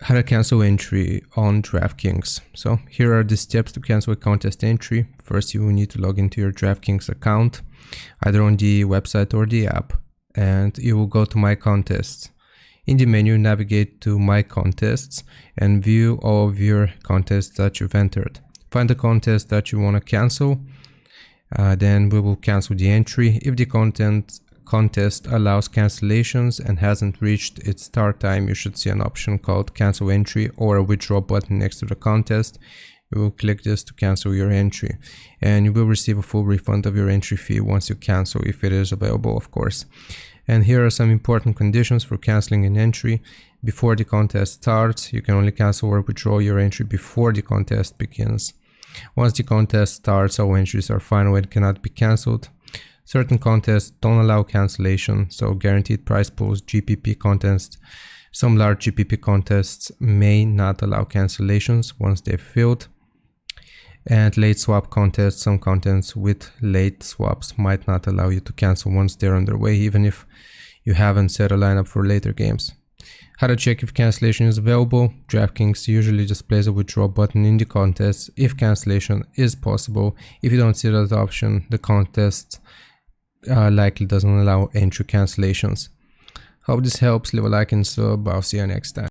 How to cancel entry on DraftKings. So here are the steps to cancel a contest entry. First, you will need to log into your DraftKings account, either on the website or the app, and you will go to My Contests. In the menu, navigate to My Contests and view all of your contests that you've entered. Find the contest that you want to cancel, then we will cancel the entry. If the contest allows cancellations and hasn't reached its start time, you should see an option called cancel entry or a withdraw button next to the contest. You will click this to cancel your entry, and you will receive a full refund of your entry fee once you cancel, if it is available, of course. And here are some important conditions for canceling an entry. Before the contest starts, you can only cancel or withdraw your entry before the contest begins. Once the contest starts, all entries are final and cannot be cancelled. Certain contests don't allow cancellation, so guaranteed prize pools, GPP contests, some large GPP contests may not allow cancellations once they've filled. And late swap contests, some contests with late swaps might not allow you to cancel once they're underway, even if you haven't set a lineup for later games. How to check if cancellation is available? DraftKings usually displays a withdraw button in the contest if cancellation is possible. If you don't see that option, the contest likely doesn't allow entry cancellations. Hope this helps. Leave a like and sub. I'll see you next time.